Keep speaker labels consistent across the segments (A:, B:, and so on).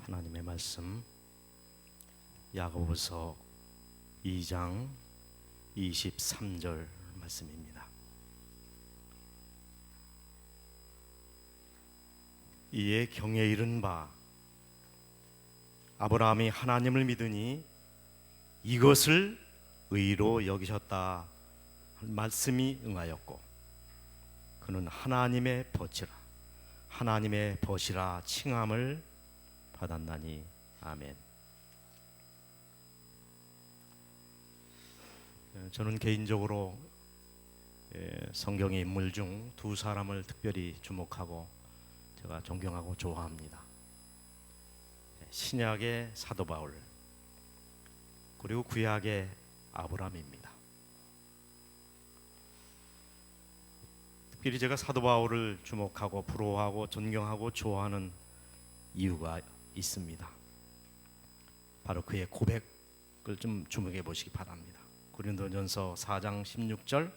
A: 하나님의 말씀 야고보서 2장 23절 말씀입니다. 이에 경에 이른 바 아브라함이 하나님을 믿으니 이것을 의로 여기셨다 할 말씀이 응하였고 그는 하나님의 벗이라 칭함을 받았나니 아멘. 저는 개인적으로 성경의 인물 중 두 사람을 특별히 주목하고 제가 존경하고 좋아합니다. 신약의 사도 바울 그리고 구약의 아브라함입니다. 특별히 제가 사도 바울을 주목하고 부러워하고 존경하고 좋아하는 이유가 있습니다. 바로 그의 고백을 좀 주목해 보시기 바랍니다. 고린도전서 4장 16절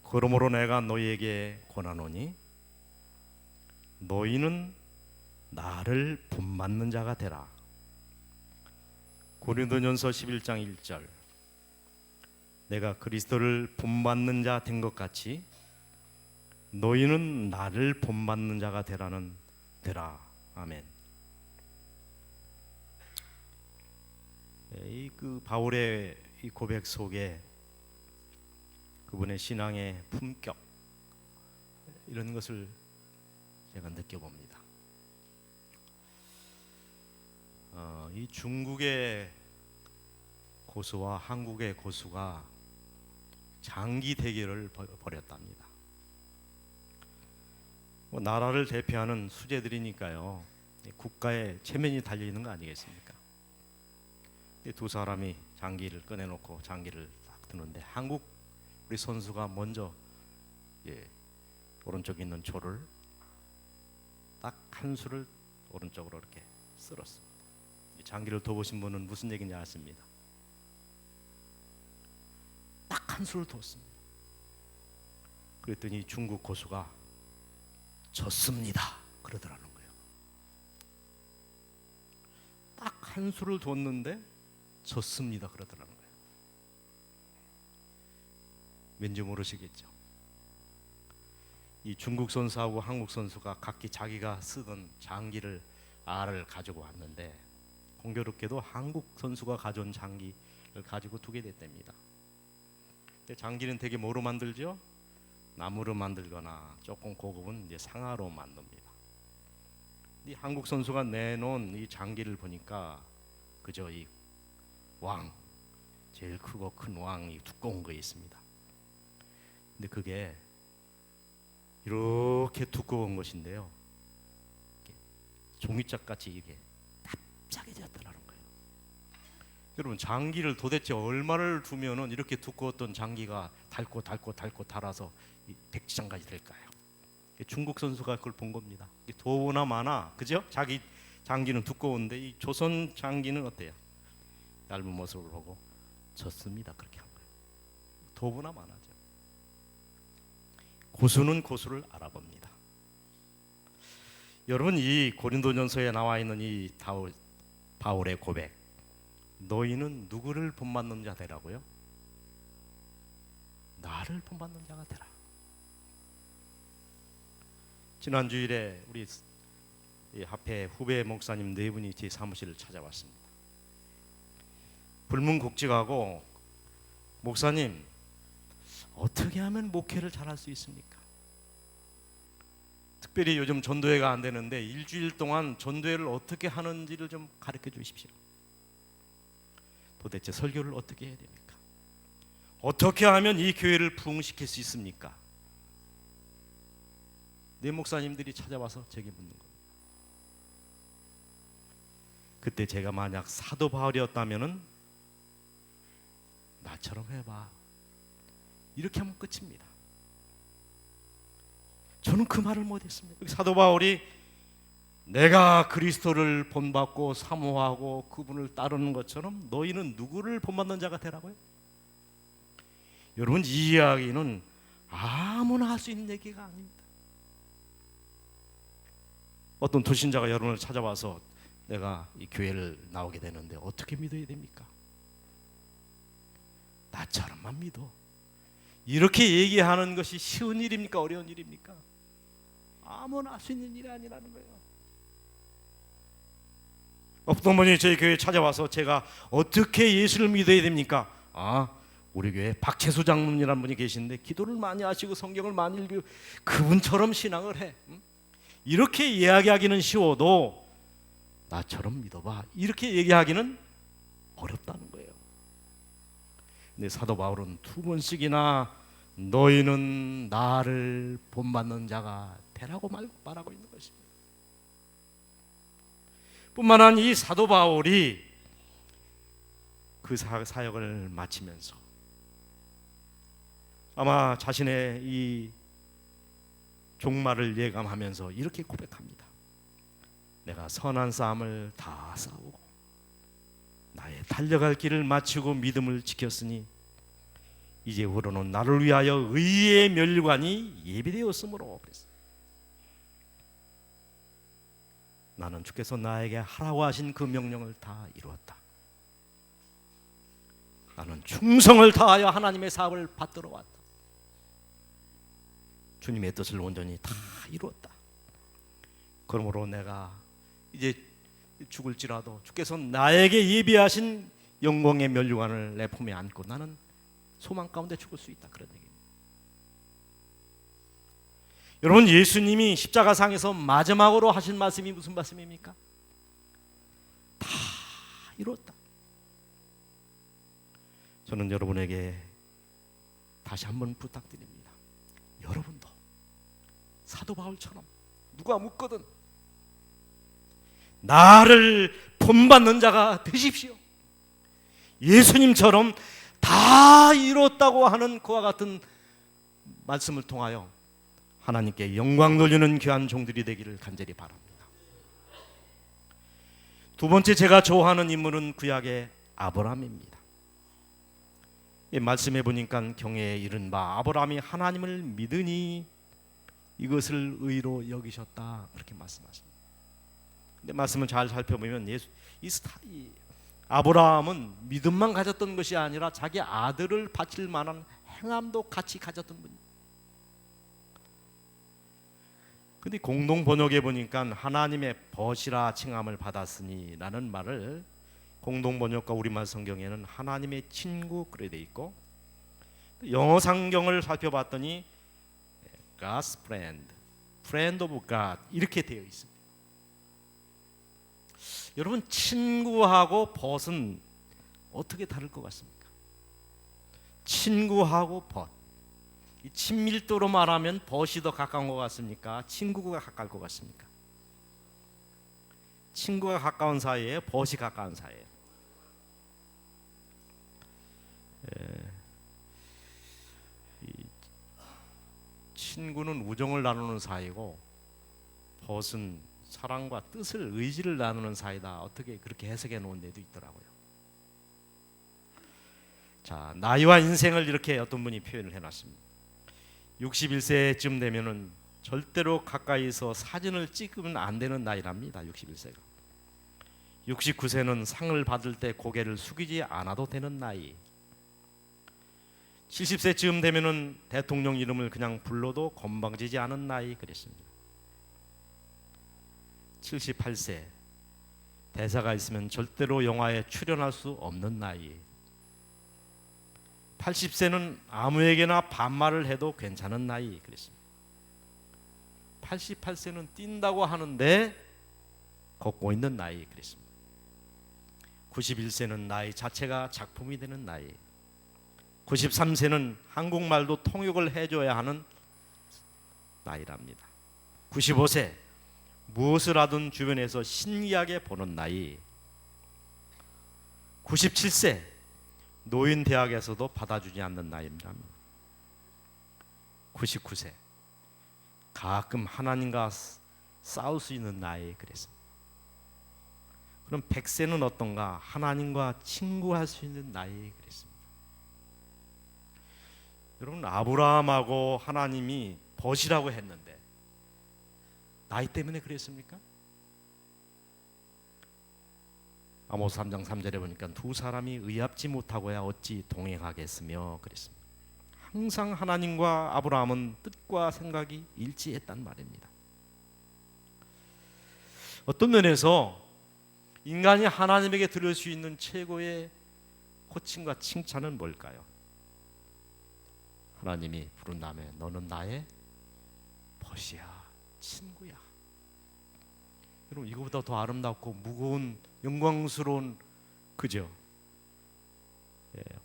A: 그러므로 내가 너희에게 권하노니 너희는 나를 본받는 자가 되라. 고린도전서 11장 1절 내가 그리스도를 본받는 자 된 것 같이 너희는 나를 본받는 자가 되라. 아멘. 그 바울의 이 고백 속에 그분의 신앙의 품격 이런 것을 제가 느껴봅니다. 이 중국의 고수와 한국의 고수가 장기 대결을 벌였답니다. 나라를 대표하는 수재들이니까요. 국가의 체면이 달려 있는 거 아니겠습니까? 두 사람이 장기를 꺼내놓고 장기를 딱 드는데 한국 우리 선수가 먼저 오른쪽에 있는 조를 딱 한 수를 오른쪽으로 이렇게 쓸었습니다. 장기를 둬보신 분은 무슨 얘기인지 아십니다. 딱 한 수를 뒀습니다. 그랬더니 중국 고수가 졌습니다 그러더라는 거예요. 딱 한 수를 뒀는데 졌습니다 그러더라는 거예요. 왠지 모르시겠죠? 이 중국 선수하고 한국 선수가 각기 자기가 쓰던 장기를 알을 가지고 왔는데 공교롭게도 한국 선수가 가져온 장기를 가지고 두게 됐답니다. 장기는 되게 뭐로 만들죠? 나무로 만들거나 조금 고급은 이제 상아로 만듭니다. 이 한국 선수가 내놓은 이 장기를 보니까 그저 이 왕, 제일 크고 큰 왕이 두꺼운 거 있습니다. 근데 그게 이렇게 두꺼운 것인데요. 종이짝 같이 이게 납작해졌더라는 거예요. 여러분 장기를 도대체 얼마를 두면은 이렇게 두꺼웠던 장기가 닳고 닳아서 백지장까지 될까요? 중국 선수가 그걸 본 겁니다. 도보나 마나 그죠? 자기 장기는 두꺼운데 이 조선 장기는 어때요? 얇은 모습을 보고 졌습니다. 그렇게 한 거예요. 도보나 마나죠. 고수는 고수를 알아봅니다. 여러분 이 고린도전서에 나와 있는 이 바울의 고백, 너희는 누구를 본받는 자 되라고요? 나를 본받는 자가 되라. 지난 주일에 우리 합회 후배 목사님 네 분이 제 사무실을 찾아왔습니다. 불문곡직하고 목사님 어떻게 하면 목회를 잘할 수 있습니까? 특별히 요즘 전도회가 안 되는데 일주일 동안 전도회를 어떻게 하는지를 좀 가르쳐 주십시오. 도대체 설교를 어떻게 해야 됩니까? 어떻게 하면 이 교회를 부흥시킬 수 있습니까? 네 목사님들이 찾아와서 제게 묻는 겁니다. 그때 제가 만약 사도 바울이었다면은 나처럼 해봐 이렇게 하면 끝입니다. 저는 그 말을 못했습니다. 사도 바울이 내가 그리스도를 본받고 사모하고 그분을 따르는 것처럼 너희는 누구를 본받는 자가 되라고요? 여러분 이 이야기는 아무나 할 수 있는 얘기가 아닙니다. 어떤 도신자가 여러분을 찾아와서 내가 이 교회를 나오게 되는데 어떻게 믿어야 됩니까? 나처럼만 믿어. 이렇게 얘기하는 것이 쉬운 일입니까? 어려운 일입니까? 아무나 할 수 있는 일이 아니라는 거예요. 어떤 분이 저희 교회에 찾아와서 제가 어떻게 예수를 믿어야 됩니까? 우리 교회에 박채수 장로님이라는 분이 계신데 기도를 많이 하시고 성경을 많이 읽고 그분처럼 신앙을 해. 이렇게 이야기하기는 쉬워도 나처럼 믿어봐. 이렇게 얘기하기는 어렵다는 거예요. 근데 사도 바울은 2번씩이나 너희는 나를 본받는 자가 되라고 말하고 있는 것입니다. 뿐만 아니라 이 사도 바울이 그 사역을 마치면서 아마 자신의 이 종말을 예감하면서 이렇게 고백합니다. 내가 선한 싸움을 다 싸우고 나의 달려갈 길을 마치고 믿음을 지켰으니 이제부로는 나를 위하여 의의 면류관이 예비되었으므로 그랬어요. 나는 주께서 나에게 하라고 하신 그 명령을 다 이루었다. 나는 충성을 다하여 하나님의 사업을 받들어 왔다. 주님의 뜻을 온전히 다 이루었다. 그러므로 내가 이제 죽을지라도 주께서 나에게 예비하신 영광의 면류관을 내 품에 안고 나는 소망 가운데 죽을 수 있다. 그런 얘기입니다. 여러분, 예수님이 십자가상에서 마지막으로 하신 말씀이 무슨 말씀입니까? 다 이루었다. 저는 여러분에게 다시 한번 부탁드립니다. 여러분도 사도 바울처럼 누가 묻거든 나를 본받는 자가 되십시오. 예수님처럼 다 이뤘다고 하는 그와 같은 말씀을 통하여 하나님께 영광 돌리는 귀한 종들이 되기를 간절히 바랍니다. 2번째 제가 좋아하는 인물은 구약의 아브라함입니다. 이 말씀해 보니까 경애에 이른 바 아브라함이 하나님을 믿으니 이것을 의로 여기셨다 그렇게 말씀하십니다. 근데 말씀을 잘 살펴보면 이 아브라함은 믿음만 가졌던 것이 아니라 자기 아들을 바칠 만한 행함도 같이 가졌던 분입니다. 근데 공동 번역에 보니까 하나님의 벗이라 칭함을 받았으니 라는 말을 공동 번역과 우리말 성경에는 하나님의 친구 그래 돼 있고, 영어 성경을 살펴봤더니 God's friend, friend of God 이렇게 되어 있습니다. 여러분, 친구하고 벗은 어떻게 다를 것 같습니까? 친구하고 벗, 친밀도로 말하면 벗이 더 가까운 것 같습니까? 친구가 가까울 것 같습니까? 친구가 가까운 사이에 벗이 가까운 사이에. 친구는 우정을 나누는 사이고 벗은 사랑과 뜻을 의지를 나누는 사이다. 어떻게 그렇게 해석해 놓은 데도 있더라고요. 자, 나이와 인생을 이렇게 어떤 분이 표현을 해놨습니다. 61세쯤 되면은 절대로 가까이서 사진을 찍으면 안 되는 나이랍니다. 61세가. 69세는 상을 받을 때 고개를 숙이지 않아도 되는 나이. 70세쯤 되면은 대통령 이름을 그냥 불러도 건방지지 않은 나이 그랬습니다. 78세 대사가 있으면 절대로 영화에 출연할 수 없는 나이. 80세는 아무에게나 반말을 해도 괜찮은 나이 그랬습니다. 88세는 뛴다고 하는데 걷고 있는 나이 그랬습니다. 91세는 나이 자체가 작품이 되는 나이. 93세는 한국말도 통역을 해줘야 하는 나이랍니다. 95세 무엇을 하든 주변에서 신기하게 보는 나이. 97세 노인 대학에서도 받아주지 않는 나이입니다. 99세 가끔 하나님과 싸울 수 있는 나이 그랬습니다. 그럼 100세는 어떤가? 하나님과 친구할 수 있는 나이 그랬습니다. 여러분, 아브라함하고 하나님이 벗이라고 했는데 나이 때문에 그랬습니까? 아모스 3장 3절에 보니까 두 사람이 의합지 못하고야 어찌 동행하겠으며 그랬습니다. 항상 하나님과 아브라함은 뜻과 생각이 일치했단 말입니다. 어떤 면에서 인간이 하나님에게 들을 수 있는 최고의 호칭과 칭찬은 뭘까요? 하나님이 부른 다음에 너는 나의 벗이야, 친구야. 여러분, 이거보다 더 아름답고 무거운 영광스러운, 그죠?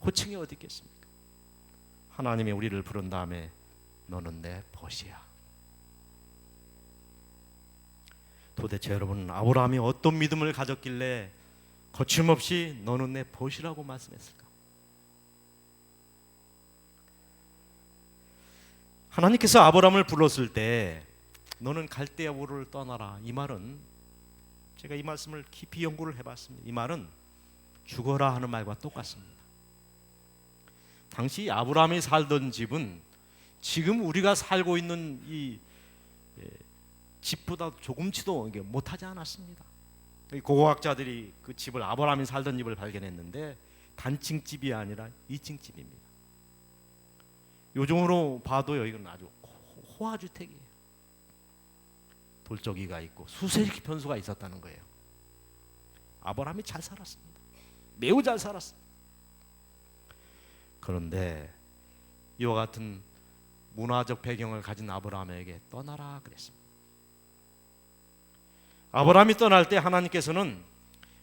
A: 호칭이 어디 있겠습니까? 하나님이 우리를 부른 다음에 너는 내 벗이야. 도대체 여러분, 아브라함이 어떤 믿음을 가졌길래 거침없이 너는 내 벗이라고 말씀했을까? 하나님께서 아브라함을 불렀을 때 너는 갈대아 우르를 떠나라, 이 말은, 제가 이 말씀을 깊이 연구를 해봤습니다. 이 말은 죽어라 하는 말과 똑같습니다. 당시 아브라함이 살던 집은 지금 우리가 살고 있는 이 집보다 조금치도 못하지 않았습니다. 고고학자들이 그 집을, 아브라함이 살던 집을 발견했는데 단층 집이 아니라 2층 집입니다. 요즘으로 봐도요, 이건 아주 호화주택이에요. 돌적이가 있고 수세기 변수가 있었다는 거예요. 아브라함이 잘 살았습니다. 매우 잘 살았습니다. 그런데 이와 같은 문화적 배경을 가진 아브라함에게 떠나라 그랬습니다. 아브라함이 떠날 때 하나님께서는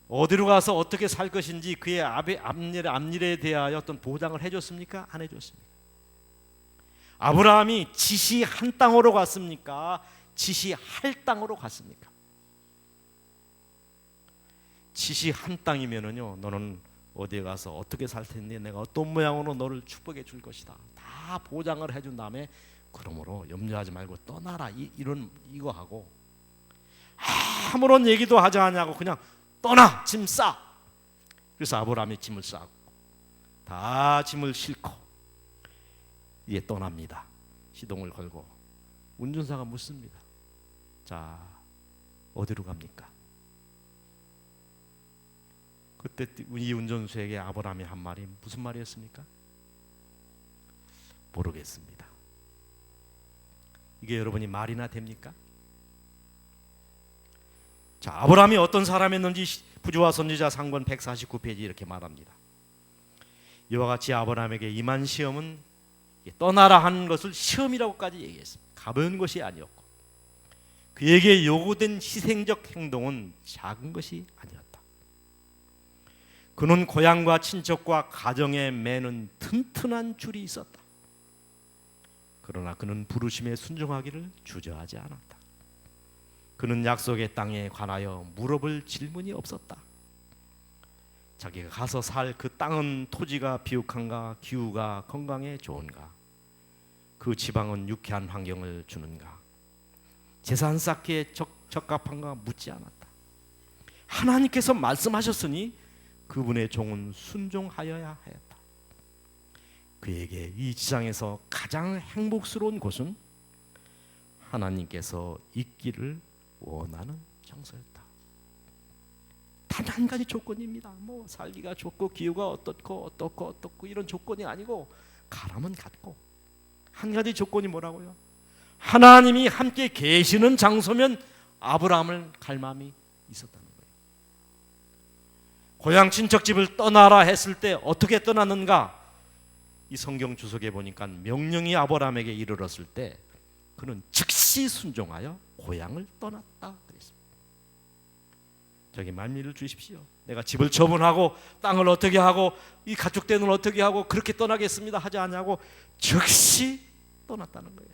A: 어디로 가서 어떻게 살 것인지 그의 앞일에 대하여 어떤 보장을 해줬습니까? 안 해줬습니까? 아브라함이 지시한 땅으로 갔습니까? 지시할 땅으로 갔습니까? 지시한 땅이면은요, 너는 어디에 가서 어떻게 살 텐데 내가 어떤 모양으로 너를 축복해 줄 것이다, 다 보장을 해준 다음에 그러므로 염려하지 말고 떠나라, 이거 하고 아무런 얘기도 하지 않냐고 그냥 떠나, 짐 싸. 그래서 아브라함이 짐을 싸고 다 짐을 싣고 이제 떠납니다. 시동을 걸고 운전사가 묻습니다. 자, 어디로 갑니까? 그때 이 운전수에게 아브라함이 한 말이 무슨 말이었습니까? 모르겠습니다. 이게 여러분이 말이나 됩니까? 자, 아브라함이 어떤 사람이었는지 부조와 선지자 상권 149페이지 이렇게 말합니다. 이와 같이 아브라함에게 임한 시험은 떠나라 하는 것을 시험이라고까지 얘기했습니다. 가벼운 것이 아니었고 그에게 요구된 희생적 행동은 작은 것이 아니었다. 그는 고향과 친척과 가정에 매는 튼튼한 줄이 있었다. 그러나 그는 부르심에 순종하기를 주저하지 않았다. 그는 약속의 땅에 관하여 물어볼 질문이 없었다. 자기가 가서 살 그 땅은 토지가 비옥한가, 기후가 건강에 좋은가, 그 지방은 유쾌한 환경을 주는가, 재산 쌓기에 적합한가 묻지 않았다. 하나님께서 말씀하셨으니 그분의 종은 순종하여야 하였다. 그에게 이 지상에서 가장 행복스러운 곳은 하나님께서 있기를 원하는 장소였다. 단 한 가지 조건입니다. 뭐 살기가 좋고 기후가 어떻고 이런 조건이 아니고 가라면 갔고, 한 가지 조건이 뭐라고요? 하나님이 함께 계시는 장소면 아브라함을 갈 마음이 있었다는 거예요. 고향 친척집을 떠나라 했을 때 어떻게 떠났는가? 이 성경 주석에 보니까 명령이 아브라함에게 이르렀을 때 그는 즉시 순종하여 고향을 떠났다 그랬습니다. 저기 만미를 주십시오. 내가 집을 처분하고 땅을 어떻게 하고 이 가축대는 어떻게 하고 그렇게 떠나겠습니다 하지 않냐고 즉시 떠났다는 거예요.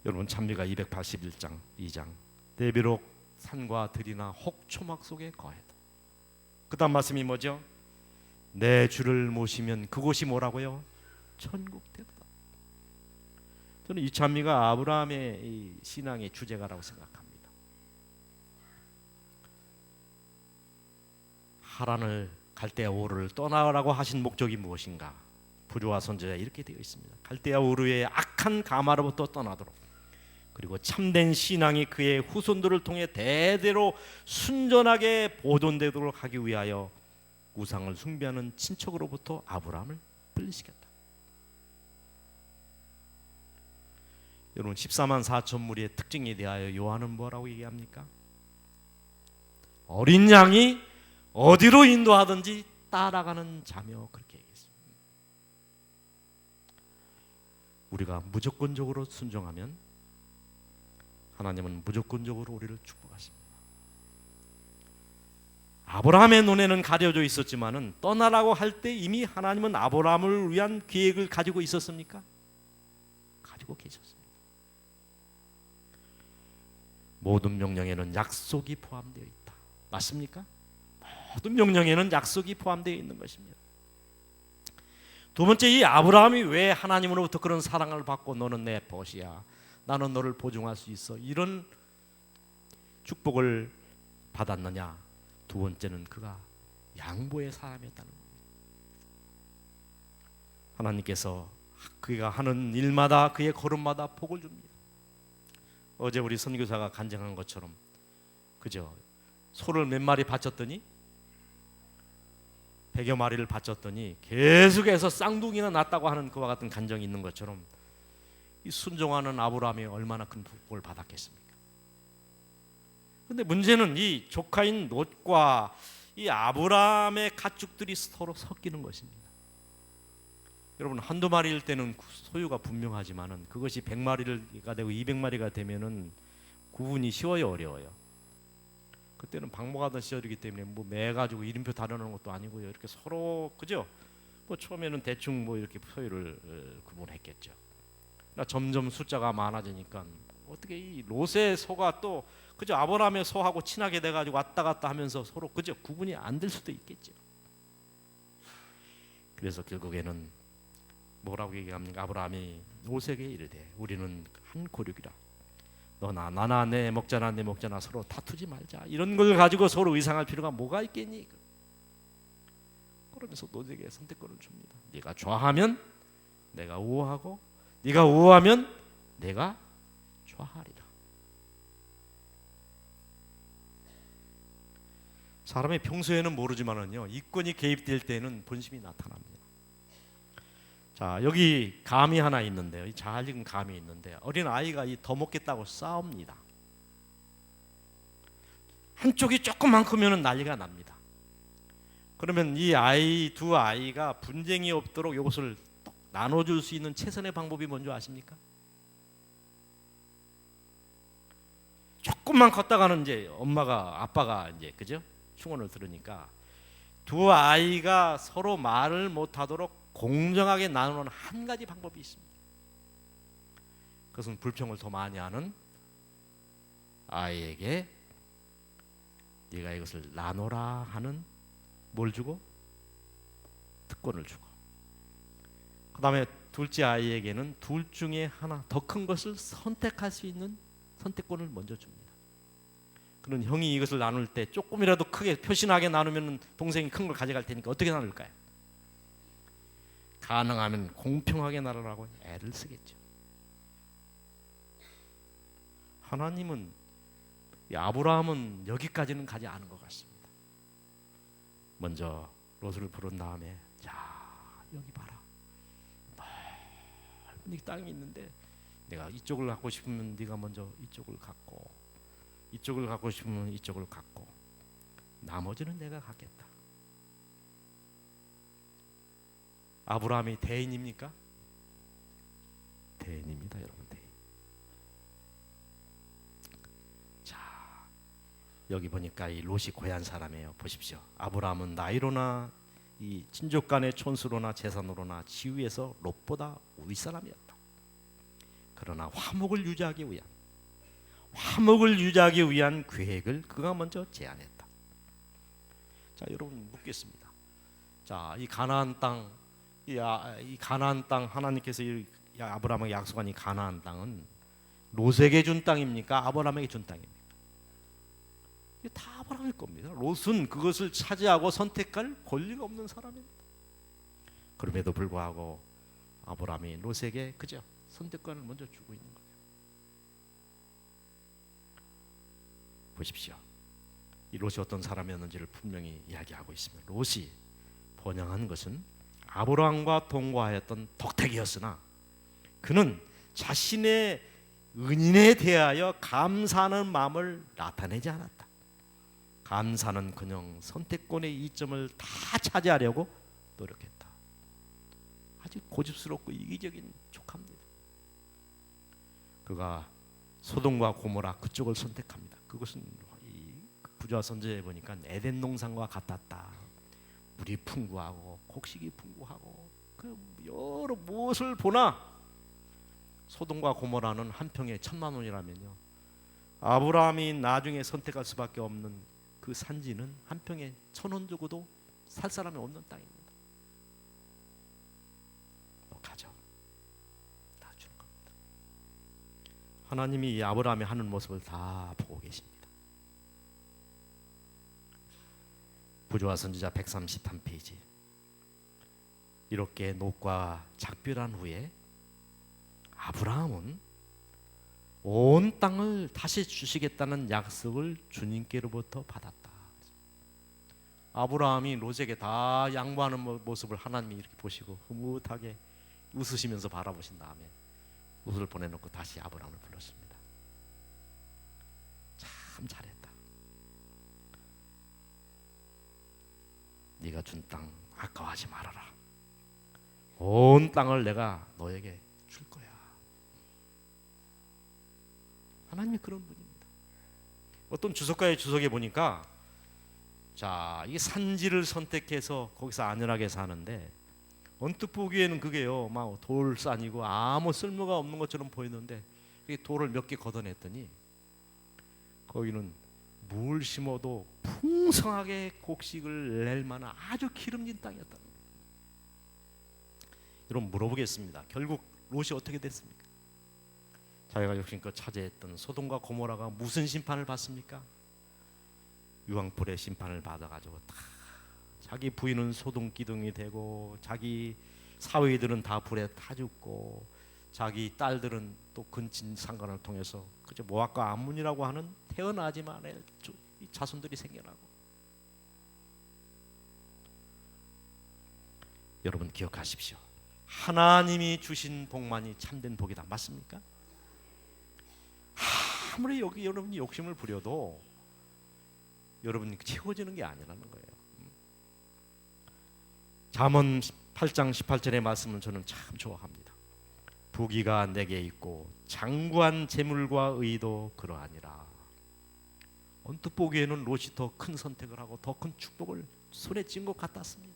A: 여러분, 찬미가 281장 2장 내 비록 산과 들이나 혹 초막 속에 거해도, 그 다음 말씀이 뭐죠? 내 주를 모시면 그곳이 뭐라고요? 천국 되도다. 저는 이 찬미가 아브라함의 이 신앙의 주제가라고 생각합니다. 하란을 갈대아 우르를 떠나라고 하신 목적이 무엇인가? 부조와 선지자에 이렇게 되어 있습니다. 갈대아 우르의 악한 가마로부터 떠나도록, 그리고 참된 신앙이 그의 후손들을 통해 대대로 순전하게 보존되도록 하기 위하여 우상을 숭배하는 친척으로부터 아브라함을 분리시켰다. 여러분, 14만 4천 무리의 특징에 대하여 요한은 뭐라고 얘기합니까? 어린 양이 어디로 인도하든지 따라가는 자며, 그렇게 얘기했습니다. 우리가 무조건적으로 순종하면 하나님은 무조건적으로 우리를 축복하십니다. 아브라함의 눈에는 가려져 있었지만은 떠나라고 할 때 이미 하나님은 아브라함을 위한 계획을 가지고 있었습니까? 가지고 계셨습니다. 모든 명령에는 약속이 포함되어 있다. 맞습니까? 모든 명령에는 약속이 포함되어 있는 것입니다. 두 번째, 이 아브라함이 왜 하나님으로부터 그런 사랑을 받고 너는 내 벗이야, 나는 너를 보증할 수 있어, 이런 축복을 받았느냐? 두 번째는 그가 양보의 사람이었다는 겁니다. 하나님께서 그가 하는 일마다, 그의 걸음마다 복을 줍니다. 어제 우리 선교사가 간증한 것처럼, 그죠? 소를 몇 마리 바쳤더니 100여 마리를 바쳤더니 계속해서 쌍둥이나 낳았다고 하는 그와 같은 간정이 있는 것처럼, 이 순종하는 아브라함이 얼마나 큰 복을 받았겠습니까? 그런데 문제는 이 조카인 롯과 이 아브라함의 가축들이 서로 섞이는 것입니다. 여러분, 한두 마리일 때는 소유가 분명하지만은 그것이 100마리가 되고 200마리가 되면은 구분이 쉬워요, 어려워요? 그때는 방목하던 시절이기 때문에 뭐 매 가지고 이름표 다루는 것도 아니고요. 이렇게 서로, 그죠? 뭐 처음에는 대충 뭐 이렇게 소유를 구분했겠죠. 그러나 점점 숫자가 많아지니까 어떻게 이 롯의 소가 또, 그죠? 아브라함의 소하고 친하게 돼 가지고 왔다 갔다 하면서 서로, 그죠? 구분이 안 될 수도 있겠죠. 그래서 결국에는 뭐라고 얘기합니까? 아브라함이 롯에게 이르되 우리는 한 고륙이라, 너나 나나 내 먹자나 내 먹자나 서로 다투지 말자. 이런 걸 가지고 서로 의상할 필요가 뭐가 있겠니? 그러면서 롯에게 선택권을 줍니다. 네가 좌하면 내가 우하고, 네가 우하면 내가 좌하리라. 사람이 평소에는 모르지만은요, 이권이 개입될 때는 본심이 나타납니다. 자, 여기 감이 하나 있는데요. 잘 익은 감이 있는데 어린 아이가 더 먹겠다고 싸웁니다. 한쪽이 조금만 크면 난리가 납니다. 그러면 이 아이, 두 아이가 분쟁이 없도록 이것을 나눠줄 수 있는 최선의 방법이 뭔지 아십니까? 조금만 컸다가는 이제 엄마가, 아빠가 이제, 그죠? 충언을 들으니까 두 아이가 서로 말을 못하도록 공정하게 나누는 한 가지 방법이 있습니다. 그것은 불평을 더 많이 하는 아이에게 네가 이것을 나눠라 하는, 뭘 주고? 특권을 주고, 그 다음에 둘째 아이에게는 둘 중에 하나 더 큰 것을 선택할 수 있는 선택권을 먼저 줍니다. 그런 형이 이것을 나눌 때 조금이라도 크게 표신하게 나누면 동생이 큰 걸 가져갈 테니까 어떻게 나눌까요? 가능하면 공평하게 나누라고 애를 쓰겠죠. 하나님은, 아브라함은 여기까지는 가지 않은 것 같습니다. 먼저 롯을 부른 다음에, 자, 여기 봐라, 넓은 이 땅이 있는데 내가 이쪽을 갖고 싶으면 네가 먼저 이쪽을 갖고, 이쪽을 갖고 싶으면 이쪽을 갖고, 나머지는 내가 갖겠다. 아브라함이 대인입니까? 대인입니다, 여러분. 대인. 자, 여기 보니까 이 롯이 고향 사람이에요. 보십시오. 아브라함은 나이로나 이 친족 간의 촌수로나 재산으로나 지위에서 롯보다 윗사람이었다. 그러나 화목을 유지하기 위한 계획을 그가 먼저 제안했다. 자, 여러분 묻겠습니다. 자, 이 가나안 땅, 이 가나안 땅, 하나님께서 아브라함에게 약속한 이 가나안 땅은 롯에게 준 땅입니까? 아브라함에게 준 땅입니까? 이게 다 아브라함일 겁니다. 롯은 그것을 차지하고 선택할 권리가 없는 사람입니다. 그럼에도 불구하고 아브라함이 롯에게 그저 선택권을 먼저 주고 있는 거예요. 보십시오. 이 롯이 어떤 사람이었는지를 분명히 이야기하고 있습니다. 롯이 번영한 것은 아브라함과 동거하였던 덕택이었으나 그는 자신의 은인에 대하여 감사하는 마음을 나타내지 않았다. 감사는 그냥 선택권의 이점을 다 차지하려고 노력했다. 아주 고집스럽고 이기적인 족합니다. 그가 소돔과 고모라 그쪽을 선택합니다. 그것은 이 부조화 선지자에 보니까 에덴 동산과 같았다. 물이 풍부하고 곡식이 풍부하고 그 여러 무엇을 보나 소돔과 고모라는 한 평에 1,000,000원이라면요. 아브라함이 나중에 선택할 수밖에 없는 그 산지는 한 평에 1,000원 주고도 살 사람이 없는 땅입니다. 가져. 다 주는 겁니다. 하나님이 이 아브라함이 하는 모습을 다 보고 계십니다. 부조화 선지자 133페이지. 이렇게 롯과 작별한 후에 아브라함은 온 땅을 다시 주시겠다는 약속을 주님께로부터 받았다. 아브라함이 롯에게 다 양보하는 모습을 하나님이 이렇게 보시고 흐뭇하게 웃으시면서 바라보신 다음에 롯을 보내놓고 다시 아브라함을 불렀습니다. 참 잘했다. 네가 준 땅 아까워하지 말아라. 온 땅을 내가 너에게 줄 거야. 하나님이 그런 분입니다. 어떤 주석가의 주석에 보니까 자, 이 산지를 선택해서 거기서 안연하게 사는데 언뜻 보기에는 그게요, 막 돌산이고 아무 쓸모가 없는 것처럼 보이는데 돌을 몇 개 걷어냈더니 거기는 물 심어도 풍성하게 곡식을 낼 만한 아주 기름진 땅이었다는 거예요. 여러분 물어보겠습니다. 결국 롯이 어떻게 됐습니까? 자기가 욕심껏 차지했던 소돔과 고모라가 무슨 심판을 받습니까? 유황불의 심판을 받아가지고 다 자기 부인은 소동 기둥이 되고 자기 사위들은 다 불에 타 죽고 자기 딸들은 또 근친 상관을 통해서 그저 모압과 암몬이라고 하는 태어나지만 않을 자손들이 생겨나고. 여러분 기억하십시오. 하나님이 주신 복만이 참된 복이다. 맞습니까? 아무리 여러분이 욕심을 부려도 여러분이 채워지는 게 아니라는 거예요. 잠언 8장 18절의 말씀은 저는 참 좋아합니다. 부귀가 내게 있고 장구한 재물과 의도 그러하니라. 언뜻 보기에는 롯이 더 큰 선택을 하고 더 큰 축복을 손에 쥔 것 같았습니다.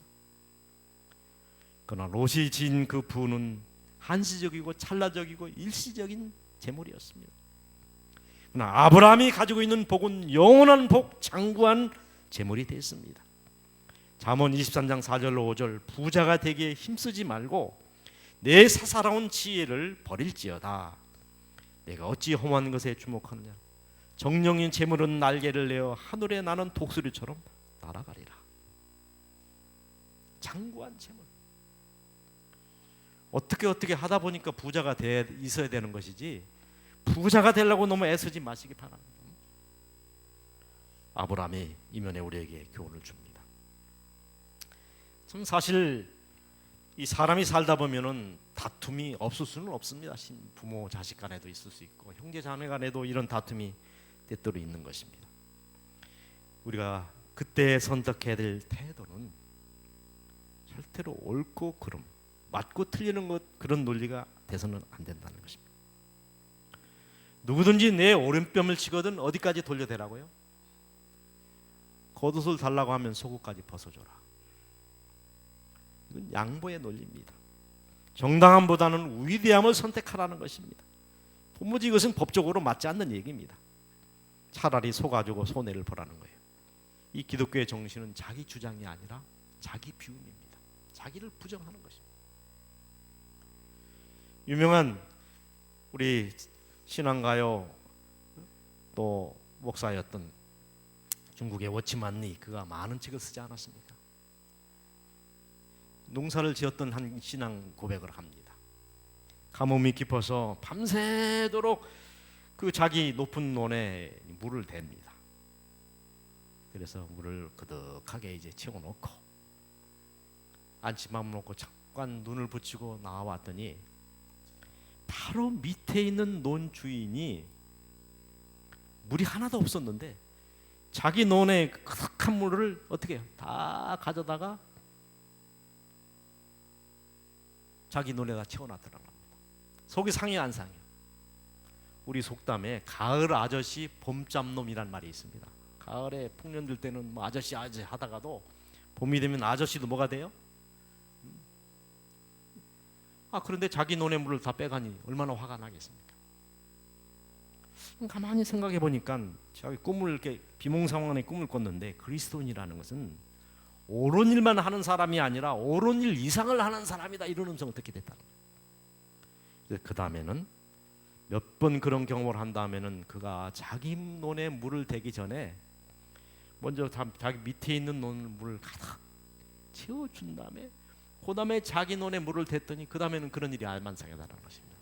A: 그러나 롯이 진 그 부는 한시적이고 찰나적이고 일시적인 재물이었습니다. 그러나 아브라함이 가지고 있는 복은 영원한 복, 장구한 재물이 됐습니다. 잠언 23장 4절로 5절 부자가 되기에 힘쓰지 말고 내 사사로운 지혜를 버릴지어다. 내가 어찌 험한 것에 주목하느냐. 정령인 재물은 날개를 내어 하늘에 나는 독수리처럼 날아가리라. 장구한 재물. 어떻게 하다 보니까 부자가 있어야 되는 것이지 부자가 되려고 너무 애쓰지 마시기 바랍니다. 아브라함이 이면에 우리에게 교훈을 줍니다. 참 사실 이 사람이 살다 보면은 다툼이 없을 수는 없습니다. 부모 자식 간에도 있을 수 있고 형제 자매 간에도 이런 다툼이 때때로 있는 것입니다. 우리가 그때 선택해야 될 태도는 절대로 옳고 그름, 맞고 틀리는 것 그런 논리가 돼서는 안 된다는 것입니다. 누구든지 내 오른뺨을 치거든 어디까지 돌려대라고요? 겉옷을 달라고 하면 속옷까지 벗어줘라. 이건 양보의 논리입니다. 정당함보다는 위대함을 선택하라는 것입니다. 도무지 이것은 법적으로 맞지 않는 얘기입니다. 차라리 속아주고 손해를 보라는 거예요. 이 기독교의 정신은 자기 주장이 아니라 자기 비움입니다. 자기를 부정하는 것입니다. 유명한 우리 신앙가요 또 목사였던 중국의 워치만 리, 그가 많은 책을 쓰지 않았습니까? 농사를 지었던 한 신앙 고백을 합니다. 가뭄이 깊어서 밤새도록 그 자기 높은 논에 물을 댑니다. 그래서 물을 그득하게 이제 채워놓고 안치마 놓고 잠깐 눈을 붙이고 나왔더니 바로 밑에 있는 논 주인이 물이 하나도 없었는데 자기 논에 그득한 물을 어떻게 해요? 다 가져다가 자기 논에다 채워놨더라는 겁니다. 속이 상해 안 상해요? 우리 속담에 가을 아저씨 봄짬놈이란 말이 있습니다. 가을에 풍년 들 때는 뭐 아저씨 하다가도 봄이 되면 아저씨도 뭐가 돼요? 그런데 자기 논의 물을 다 빼가니 얼마나 화가 나겠습니까? 가만히 생각해 보니까 자기 꿈을 이렇게 비몽사몽간에 꿈을 꿨는데 그리스도인이라는 것은 옳은 일만 하는 사람이 아니라 옳은 일 이상을 하는 사람이다, 이런 음성을 듣게 됐다는 거예요. 그 다음에는 몇 번 그런 경험을 한 다음에는 그가 자기 논에 물을 대기 전에 먼저 자기 밑에 있는 논 물을 가득 채워준 다음에 그 다음에 자기 논에 물을 댔더니 그 다음에는 그런 일이 알만상하다는 것입니다.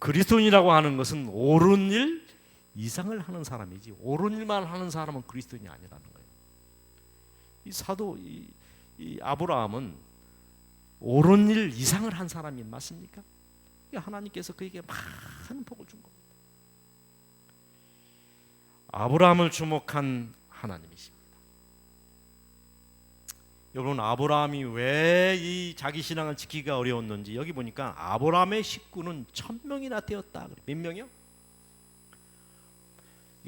A: 그리스도인이라고 하는 것은 옳은 일 이상을 하는 사람이지 옳은 일만 하는 사람은 그리스도인이 아니라는 거예요. 이 사도 이 아브라함은 옳은 일 이상을 한 사람이 맞습니까? 하나님께서 그에게 많은 복을 준 겁니다. 아브라함을 주목한 하나님이십니다. 여러분, 아브라함이 왜 이 자기 신앙을 지키기가 어려웠는지 여기 보니까 아브라함의 식구는 1000명이나 되었다. 몇 명이요?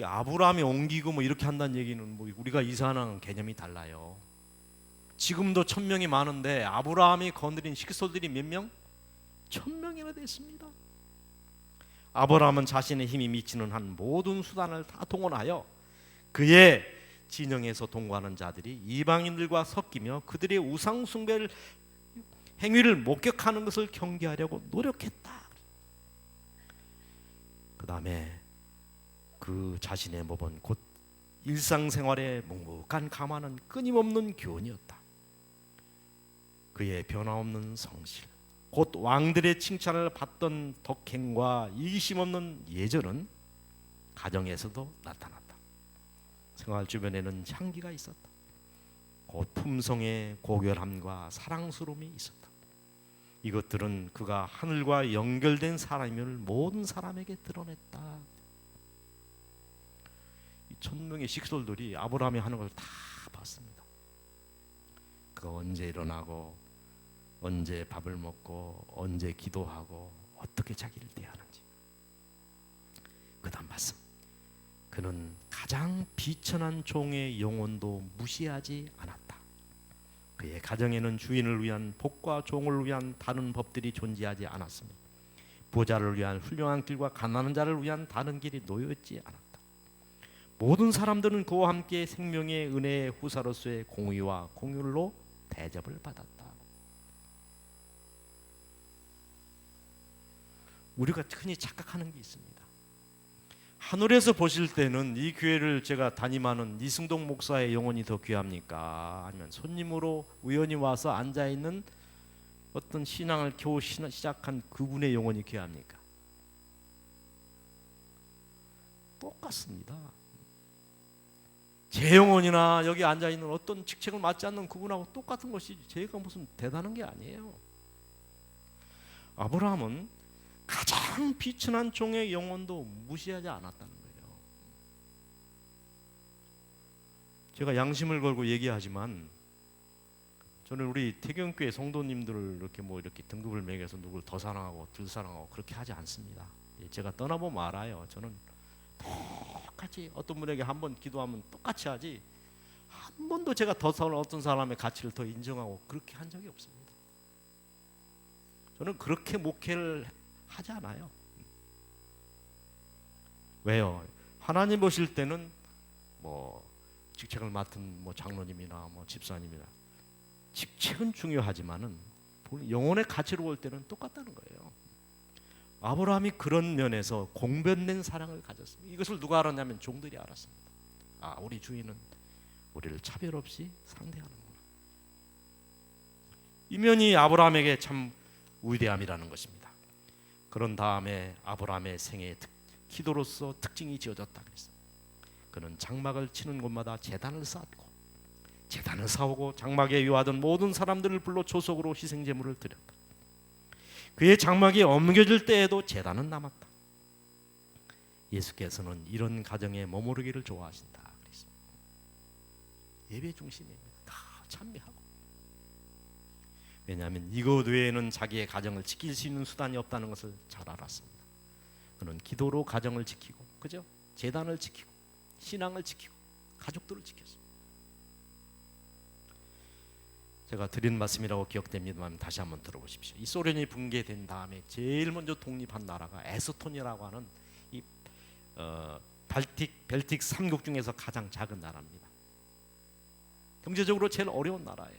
A: 아브라함이 옮기고 뭐 이렇게 한다는 얘기는 뭐 우리가 이사하는 개념이 달라요. 지금도 1000명이 많은데 아브라함이 거느린 식솔들이 몇 명? 1000명이나 됐습니다. 아브라함은 자신의 힘이 미치는 한 모든 수단을 다 동원하여 그의 진영에서 동거하는 자들이 이방인들과 섞이며 그들의 우상 숭배를 행위를 목격하는 것을 경계하려고 노력했다. 그 다음에 그 자신의 법은 곧 일상생활의 묵묵한 감화는 끊임없는 교훈이었다. 그의 변화없는 성실, 곧 왕들의 칭찬을 받던 덕행과 이기심 없는 예절은 가정에서도 나타났다. 생활 주변에는 향기가 있었다. 곧 품성의 고결함과 사랑스러움이 있었다. 이것들은 그가 하늘과 연결된 사람임을 모든 사람에게 드러냈다. 1000명의 식솔들이 아브라함이 하는 걸 다 봤습니다. 그가 언제 일어나고 언제 밥을 먹고 언제 기도하고 어떻게 자기를 대하는지. 그 다음 말씀, 그는 가장 비천한 종의 영혼도 무시하지 않았다. 그의 가정에는 주인을 위한 복과 종을 위한 다른 법들이 존재하지 않았으며 부자를 위한 훌륭한 길과 가난한 자를 위한 다른 길이 놓여있지 않았다. 모든 사람들은 그와 함께 생명의 은혜의 후사로서의 공의와 공율로 대접을 받았다. 우리가 흔히 착각하는 게 있습니다. 하늘에서 보실 때는 이 교회를 제가 담임하는 이승동 목사의 영혼이 더 귀합니까? 아니면 손님으로 우연히 와서 앉아있는 어떤 신앙을 겨우 시작한 그분의 영혼이 귀합니까? 똑같습니다. 제 영혼이나 여기 앉아있는 어떤 직책을 맡지 않는 그분하고 똑같은 것이지 제가 무슨 대단한 게 아니에요. 아브라함은 가장 비천한 종의 영혼도 무시하지 않았다는 거예요. 제가 양심을 걸고 얘기하지만 저는 우리 태경교회 성도님들을 이렇게 등급을 매겨서 누굴 더 사랑하고 덜 사랑하고 그렇게 하지 않습니다. 제가 떠나보면 알아요. 저는 똑같이 어떤 분에게 한 번 기도하면 똑같이 하지 한 번도 제가 더 어떤 사람의 가치를 더 인정하고 그렇게 한 적이 없습니다. 저는 그렇게 목회를 하지 않아요. 왜요? 하나님 보실 때는 뭐 직책을 맡은 뭐 장로님이나 뭐 집사님이나 직책은 중요하지만은 영혼의 가치로 볼 때는 똑같다는 거예요. 아브라함이 그런 면에서 공변된 사랑을 가졌습니다. 이것을 누가 알았냐면 종들이 알았습니다. 우리 주인은 우리를 차별 없이 상대하는구나. 이면이 아브라함에게 참 위대함이라는 것입니다. 그런 다음에 아브라함의 생애의 기도로서 특징이 지어졌다 그랬어요. 그는 장막을 치는 곳마다 제단을 쌓고 제단을 사오고 장막에 요하던 모든 사람들을 불러 조속으로 희생 제물을 드렸다. 그의 장막이 옮겨질 때에도 제단은 남았다. 예수께서는 이런 가정에 머무르기를 좋아하신다 그랬습니다. 예배 중심입니다. 다 찬미하고. 왜냐하면 이것 외에는 자기의 가정을 지킬 수 있는 수단이 없다는 것을 잘 알았습니다. 그는 기도로 가정을 지키고, 그죠? 제단을 지키고, 신앙을 지키고, 가족들을 지켰습니다. 제가 드린 말씀이라고 기억됩니다만 다시 한번 들어보십시오. 이 소련이 붕괴된 다음에 제일 먼저 독립한 나라가 에스토니아라고 하는 이 벨틱 3국 중에서 가장 작은 나라입니다. 경제적으로 제일 어려운 나라예요.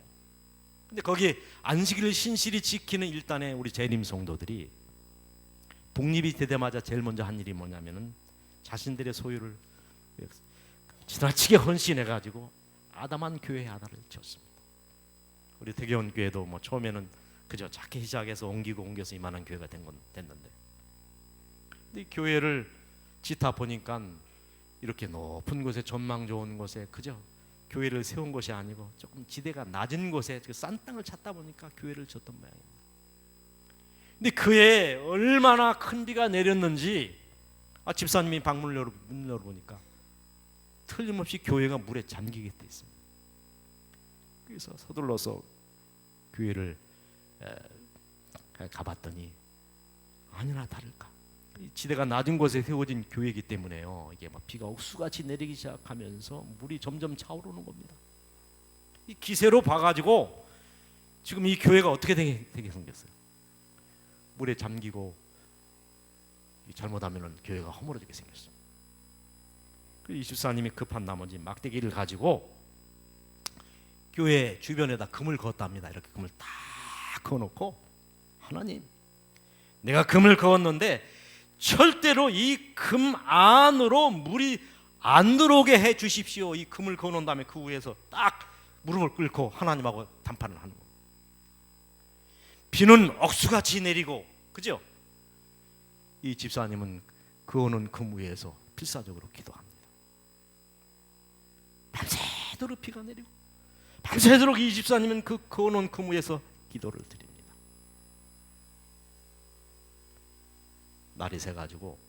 A: 근데 거기에 안식일을 신실히 지키는 일단의 우리 재림 성도들이 독립이 되자마자 제일 먼저 한 일이 뭐냐면은 자신들의 소유를 지나치게 헌신해 가지고 아담한 교회 하나를 지었습니다. 우리 대교원 교회도 뭐 처음에는 그저 작게 시작해서 옮겨서 이만한 교회가 됐는데, 근데 교회를 짓다 보니까 이렇게 높은 곳에 전망 좋은 곳에 그저 교회를 세운 것이 아니고 조금 지대가 낮은 곳에 싼 땅을 찾다 보니까 교회를 지었던 모양입니다. 근데 그해 얼마나 큰 비가 내렸는지 집사님이 방문을 열어보니까 틀림없이 교회가 물에 잠기게 돼 있습니다. 그래서 서둘러서 교회를 가봤더니 아니나 다를까 지대가 낮은 곳에 세워진 교회이기 때문에요. 이게 막 비가 옥수같이 내리기 시작하면서 물이 점점 차오르는 겁니다. 이 기세로 봐가지고 지금 이 교회가 어떻게 되게 생겼어요. 물에 잠기고 잘못하면 교회가 허물어지게 생겼어요. 이 집사님이 급한 나머지 막대기를 가지고 교회 주변에다 금을 그었답니다. 이렇게 금을 딱 그어놓고, 하나님, 내가 금을 그었는데 절대로 이 금 안으로 물이 안 들어오게 해 주십시오. 이 금을 그어놓은 다음에 그 위에서 딱 무릎을 꿇고 하나님하고 담판을 하는 겁니다. 비는 억수같이 내리고, 그죠? 이 집사님은 그어놓은 금 위에서 필사적으로 기도합니다. 밤새도록 비가 내리고 밤새도록 이 집사님은 그 그어놓은 금 위에서 기도를 드립니다. 날이 새가지고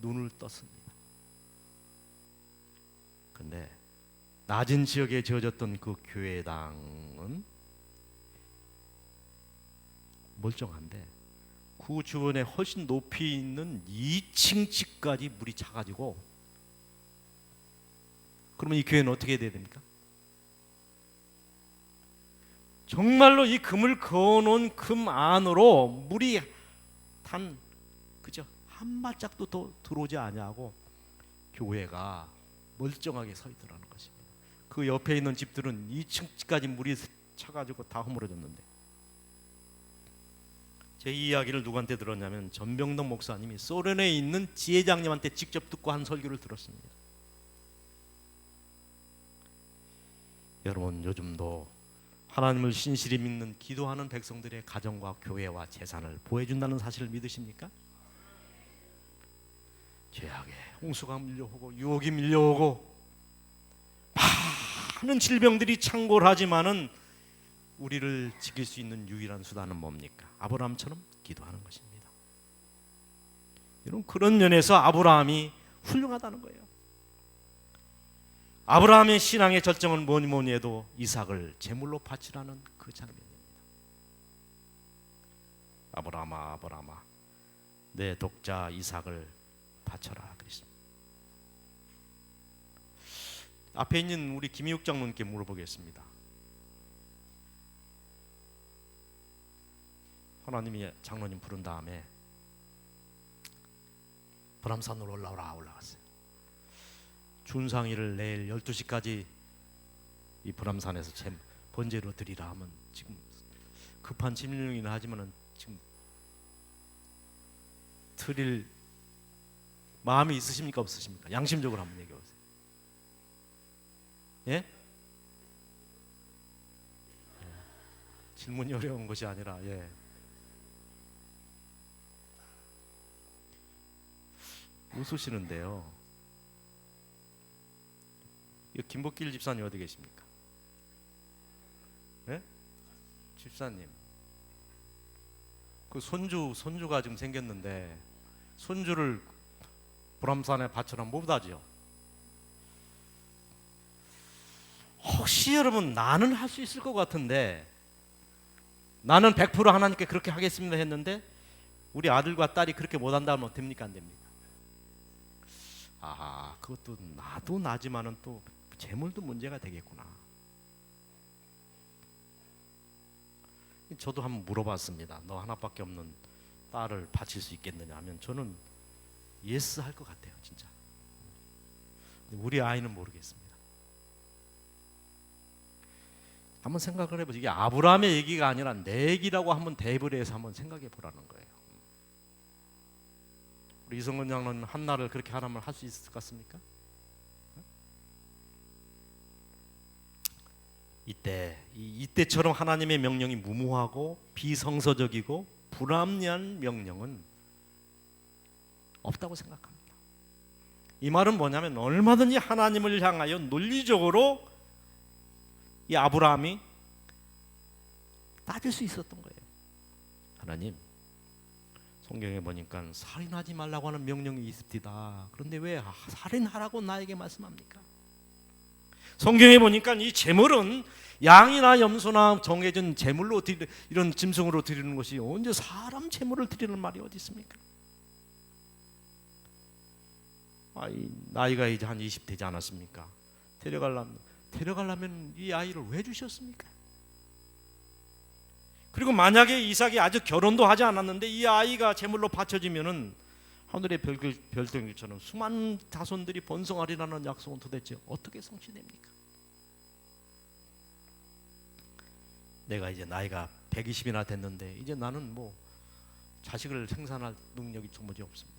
A: 눈을 떴습니다. 근데 낮은 지역에 지어졌던 그 교회당은 멀쩡한데 그 주변에 훨씬 높이 있는 2층 집까지 물이 차가지고, 그러면 이 교회는 어떻게 돼야 됩니까? 정말로 이 금을 그어놓은 금 안으로 물이 그죠? 한 발짝도 더 들어오지 아니하고 교회가 멀쩡하게 서 있더라는 것입니다. 그 옆에 있는 집들은 2층까지 물이 차가지고 다 허물어졌는데, 제 이 이야기를 누구한테 들었냐면 전병덕 목사님이 소련에 있는 지회장님한테 직접 듣고 한 설교를 들었습니다. 여러분, 요즘도 하나님을 신실히 믿는 기도하는 백성들의 가정과 교회와 재산을 보호해준다는 사실을 믿으십니까? 죄악에 홍수가 밀려오고 유혹이 밀려오고 많은 질병들이 창궐하지만은 우리를 지킬 수 있는 유일한 수단은 뭡니까? 아브라함처럼 기도하는 것입니다. 여러분, 그런 면에서 아브라함이 훌륭하다는 거예요. 아브라함의 신앙의 절정은 뭐니 해도 이삭을 제물로 바치라는 그 장면입니다. 아브라함아, 아브라함아, 내 독자 이삭을 바쳐라 그랬습니다. 앞에 있는 우리 김희욱 장로님께 물어보겠습니다. 하나님이 장로님 부른 다음에 불암산으로 올라갔어요. 준상이를 내일 12시까지 이 불암산에서 번제로 드리라 하면 지금 급한 질문이긴 하지만은 지금 드릴 마음이 있으십니까 없으십니까? 양심적으로 한번 얘기해 보세요. 예? 질문이 어려운 것이 아니라 웃으시는데요. 이 김복길 집사님 어디 계십니까? 예? 집사님. 그 손주가 지금 생겼는데 손주를 보람산에 바쳐놓으면 못하죠. 혹시 여러분 나는 할 수 있을 것 같은데 나는 100% 하나님께 그렇게 하겠습니다 했는데 우리 아들과 딸이 그렇게 못한다면 됩니까 안 됩니까? 그것도 나도 나지만은 또 재물도 문제가 되겠구나. 저도 한번 물어봤습니다. 너 하나밖에 없는 딸을 바칠 수 있겠느냐 하면 저는 예스 할 것 같아요 진짜. 우리 아이는 모르겠습니다. 한번 생각을 해보세요. 이게 아브라함의 얘기가 아니라 내 얘기라고 한번 대입을 해서 한번 생각해 보라는 거예요. 우리 이성근 장로는 한나를 그렇게 하라면 할 수 있을 것 같습니까? 이때처럼 하나님의 명령이 무모하고 비성서적이고 불합리한 명령은 없다고 생각합니다. 이 말은 뭐냐면 얼마든지 하나님을 향하여 논리적으로 이 아브라함이 따질 수 있었던 거예요. 하나님, 성경에 보니까 살인하지 말라고 하는 명령이 있습니다. 그런데 왜 살인하라고 나에게 말씀합니까? 성경에 보니까 이 제물은 양이나 염소나 정해진 제물로 이런 짐승으로 드리는 것이 언제 사람 제물을 드리는 말이 어디 있습니까? 나이가 이제 한 20 되지 않았습니까? 데려가려면 이 아이를 왜 주셨습니까? 그리고 만약에 이삭이 아직 결혼도 하지 않았는데 이 아이가 제물로 바쳐지면은 하늘의 별들처럼 수많은 자손들이 번성하리라는 약속은 도대체 어떻게 성취됩니까? 내가 이제 나이가 120이나 됐는데 이제 나는 뭐 자식을 생산할 능력이 도무지 없습니다.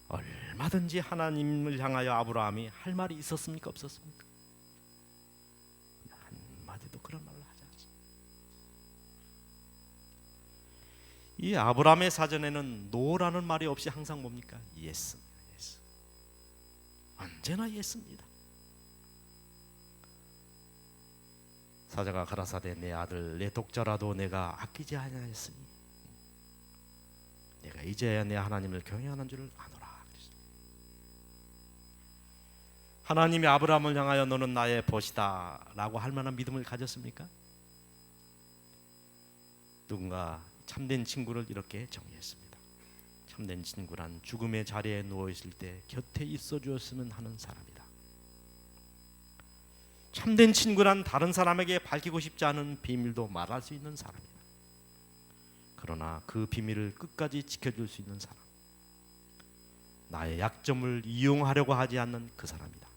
A: 얼마든지 하나님을 향하여 아브라함이 할 말이 있었습니까? 없었습니까? 한마디도 그런 말을 하지 않습니다. 이 아브라함의 사전에는 노라는 말이 없이 항상 뭡니까? 예스입니다. 예스. 언제나 예스입니다. 사자가 가라사대 내 아들 내 독자라도 내가 아끼지 아니하였으니 내가 이제야 내 하나님을 경외하는 줄을 아노라. 하나님이 아브라함을 향하여 너는 나의 벗이다 라고 할 만한 믿음을 가졌습니까? 누군가 참된 친구를 이렇게 정의했습니다. 참된 친구란 죽음의 자리에 누워있을 때 곁에 있어 주었으면 하는 사람이다. 참된 친구란 다른 사람에게 밝히고 싶지 않은 비밀도 말할 수 있는 사람이다. 그러나 그 비밀을 끝까지 지켜줄 수 있는 사람, 나의 약점을 이용하려고 하지 않는 그 사람이다.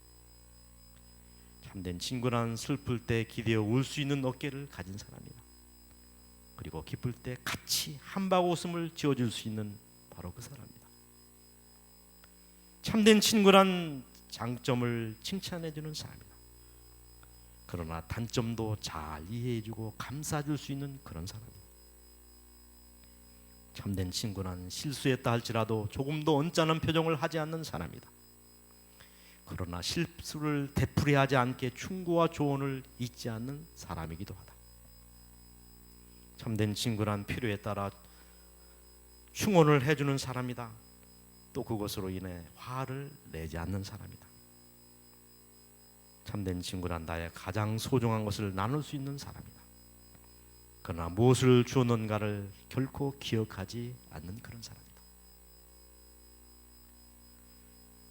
A: 참된 친구란 슬플 때 기대어 울 수 있는 어깨를 가진 사람이다. 그리고 기쁠 때 같이 한바구 웃음을 지어줄 수 있는 바로 그 사람이다. 참된 친구란 장점을 칭찬해주는 사람이다. 그러나 단점도 잘 이해해주고 감싸줄 수 있는 그런 사람이다. 참된 친구는 실수했다 할지라도 조금도 언짢은 표정을 하지 않는 사람이다. 그러나 실수를 되풀이하지 않게 충고와 조언을 잊지 않는 사람이기도 하다. 참된 친구란 필요에 따라 충원을 해주는 사람이다. 또 그것으로 인해 화를 내지 않는 사람이다. 참된 친구란 나의 가장 소중한 것을 나눌 수 있는 사람이다. 그러나 무엇을 주었는가를 결코 기억하지 않는 그런 사람이다.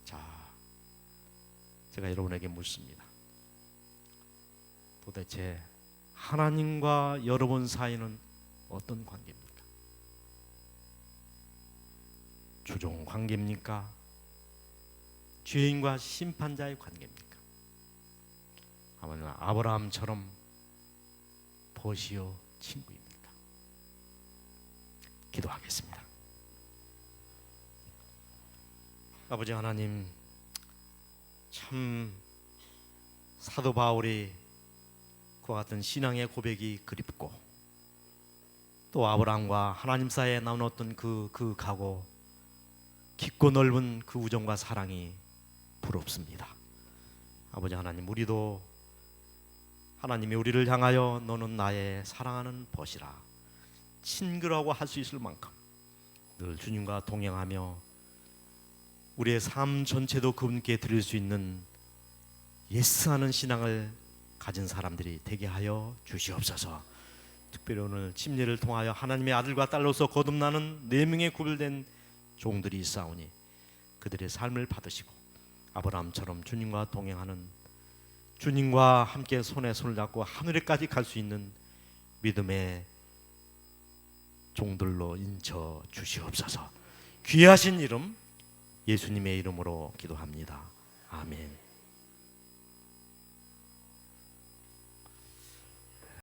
A: 자, 제가 여러분에게 묻습니다. 도대체 하나님과 여러분 사이는 어떤 관계입니까? 주종 관계입니까? 죄인과 심판자의 관계입니까? 아니면 아브라함처럼 벗이요 친구입니까? 기도하겠습니다. 아버지 하나님, 참 사도 바울이 그 이삭과 같은 신앙의 고백이 그립고, 또 아브라함과 하나님 사이에 나눴던 그 각오, 깊고 넓은 그 우정과 사랑이 부럽습니다. 아버지 하나님, 우리도 하나님이 우리를 향하여 너는 나의 사랑하는 벗이라 친구라고 할 수 있을 만큼 늘 주님과 동행하며 우리의 삶 전체도 그분께 드릴 수 있는 예스하는 신앙을 가진 사람들이 되게 하여 주시옵소서. 특별히 오늘 침례를 통하여 하나님의 아들과 딸로서 거듭나는 4명의 구별된 종들이 있사오니 그들의 삶을 받으시고 아브라함처럼 주님과 동행하는, 주님과 함께 손에 손을 잡고 하늘에까지 갈 수 있는 믿음의 종들로 인쳐 주시옵소서. 귀하신 이름 예수님의 이름으로 기도합니다. 아멘.